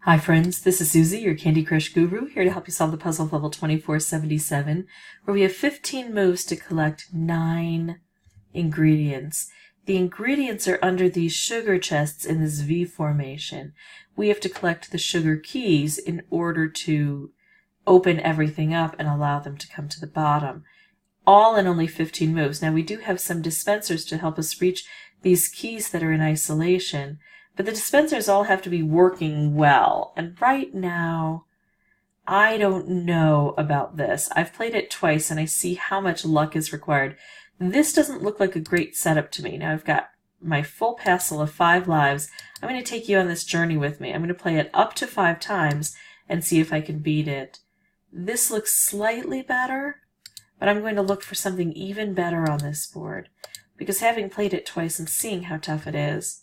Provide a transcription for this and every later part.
Hi friends, this is Susie, your Candy Crush guru, here to help you solve the puzzle of level 2477, where we have 15 moves to collect 9 ingredients. The ingredients are under these sugar chests in this V formation. We have to collect the sugar keys in order to open everything up and allow them to come to the bottom. All in only 15 moves. Now we do have some dispensers to help us reach these keys that are in isolation, but the dispensers all have to be working well. And right now, I don't know about this. I've played it twice and I see how much luck is required. This doesn't look like a great setup to me. Now I've got my full passel of 5 lives. I'm going to take you on this journey with me. I'm going to play it up to 5 times and see if I can beat it. This looks slightly better, but I'm going to look for something even better on this board, because having played it twice and seeing how tough it is,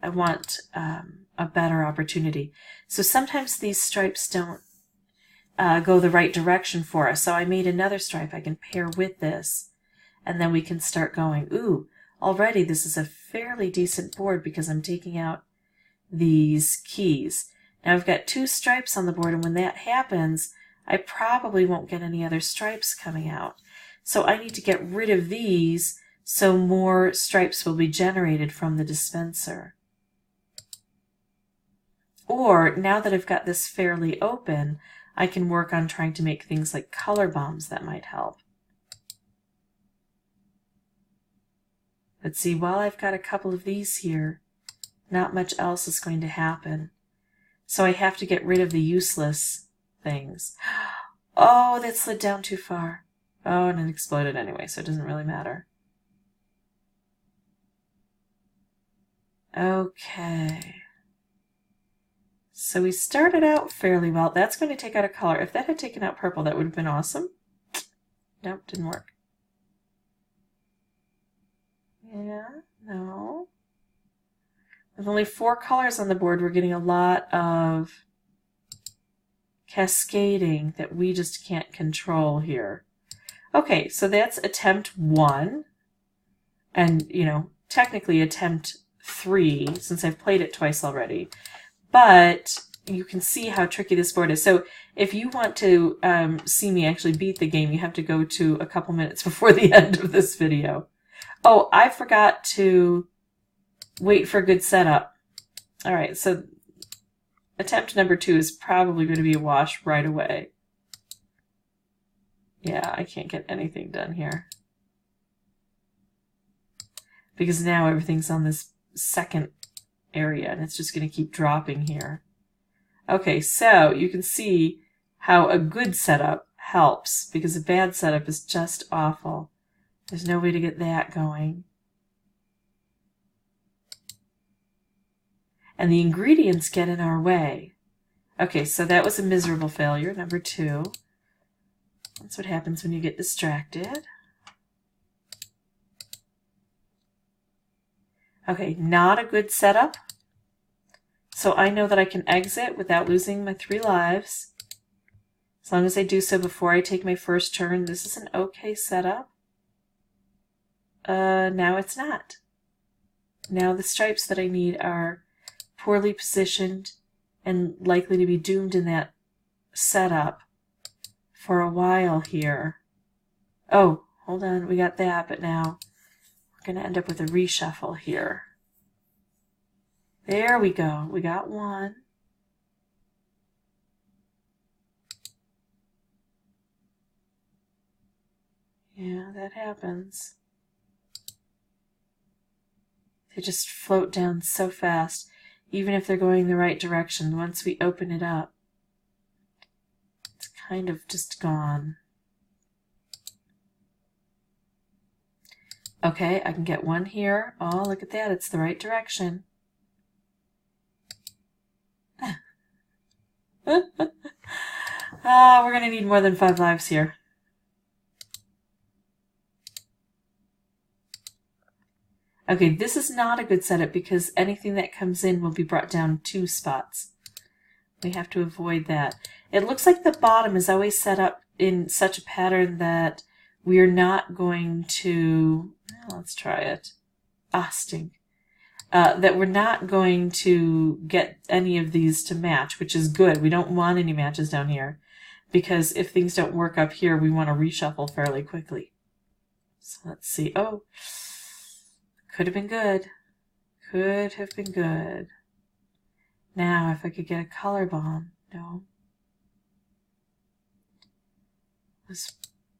I want a better opportunity. So sometimes these stripes don't go the right direction for us. So I made another stripe I can pair with this, and then we can start going. Ooh, already this is a fairly decent board because I'm taking out these keys. Now I've got 2 stripes on the board, and when that happens, I probably won't get any other stripes coming out. So I need to get rid of these so more stripes will be generated from the dispenser. Or, now that I've got this fairly open, I can work on trying to make things like color bombs that might help. But see, while I've got a couple of these here, not much else is going to happen. So I have to get rid of the useless things. Oh, that slid down too far. Oh, and it exploded anyway, so it doesn't really matter. Okay. So we started out fairly well. That's going to take out a color. If that had taken out purple, that would have been awesome. Nope, didn't work. Yeah, no. With only 4 colors on the board, we're getting a lot of cascading that we just can't control here. Okay, so that's attempt 1. And, you know, technically attempt 3, since I've played it twice already. But you can see how tricky this board is. So if you want to see me actually beat the game, you have to go to a couple minutes before the end of this video. Oh, I forgot to wait for a good setup. All right, so attempt number 2 is probably going to be a wash right away. Yeah, I can't get anything done here, because now everything's on this second area, and it's just going to keep dropping here. Okay, so you can see how a good setup helps, because a bad setup is just awful. There's no way to get that going. And the ingredients get in our way. Okay, so that was a miserable failure, number 2. That's what happens when you get distracted. Okay, not a good setup. So I know that I can exit without losing my 3 lives. As long as I do so before I take my first turn. This is an okay setup. Now it's not. Now the stripes that I need are poorly positioned and likely to be doomed in that setup for a while here. Oh, hold on, we got that, but now we're going to end up with a reshuffle here. There we go. We got 1. Yeah, that happens. They just float down so fast, even if they're going the right direction. Once we open it up, it's kind of just gone. Okay, I can get 1 here. Oh, look at that. It's the right direction. We're going to need more than 5 lives here. Okay, this is not a good setup because anything that comes in will be brought down 2 spots. We have to avoid that. It looks like the bottom is always set up in such a pattern that we're not going to... Let's try it. Ah, stink. that we're not going to get any of these to match, which is good. We don't want any matches down here, because if things don't work up here, we want to reshuffle fairly quickly. So let's see. Oh, could have been good. Could have been good. Now, if I could get a color bomb. No. Was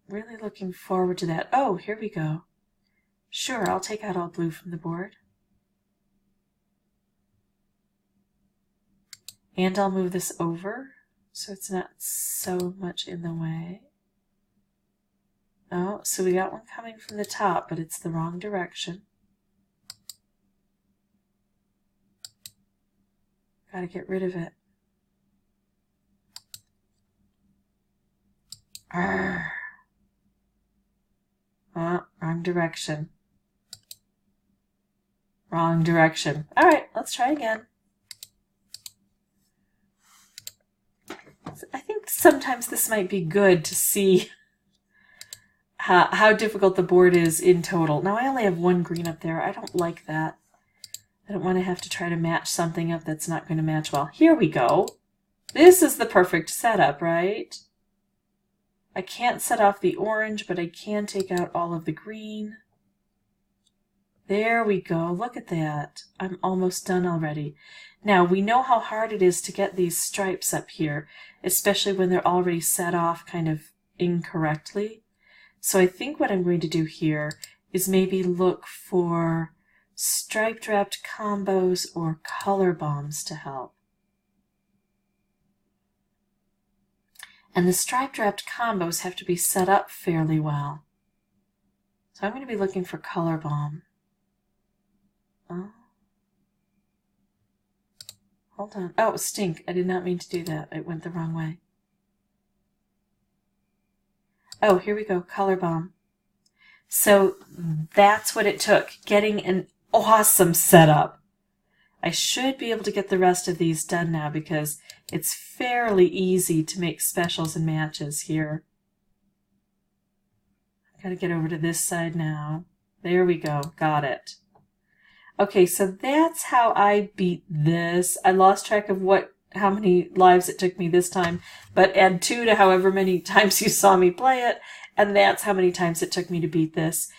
really looking forward to that. Oh, here we go. Sure, I'll take out all blue from the board. And I'll move this over so it's not so much in the way. Oh, so we got one coming from the top, but it's the wrong direction. Gotta get rid of it. Arrgh. Oh, wrong direction. Wrong direction. All right, let's try again. I think sometimes this might be good to see how difficult the board is in total. Now, I only have one green up there. I don't like that. I don't want to have to try to match something up that's not going to match well. Here we go. This is the perfect setup, right? I can't set off the orange, but I can take out all of the green. There we go. Look at that. I'm almost done already. Now, we know how hard it is to get these stripes up here, especially when they're already set off kind of incorrectly. So I think what I'm going to do here is maybe look for striped wrapped combos or color bombs to help. And the striped wrapped combos have to be set up fairly well. So I'm going to be looking for color bomb. Oh. Hold on. Oh, stink. I did not mean to do that. It went the wrong way. Oh, here we go. Color bomb. So that's what it took. Getting an awesome setup. I should be able to get the rest of these done now because it's fairly easy to make specials and matches here. I've got to get over to this side now. There we go. Got it. Okay, so that's how I beat this. I lost track of how many lives it took me this time, but add 2 to however many times you saw me play it, and that's how many times it took me to beat this.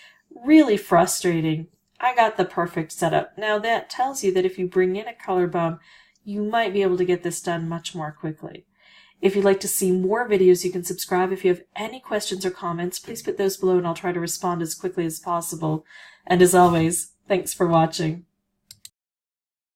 Really frustrating. I got the perfect setup. Now that tells you that if you bring in a color bomb, you might be able to get this done much more quickly. If you'd like to see more videos, you can subscribe. If you have any questions or comments, please put those below and I'll try to respond as quickly as possible. And as always, thanks for watching.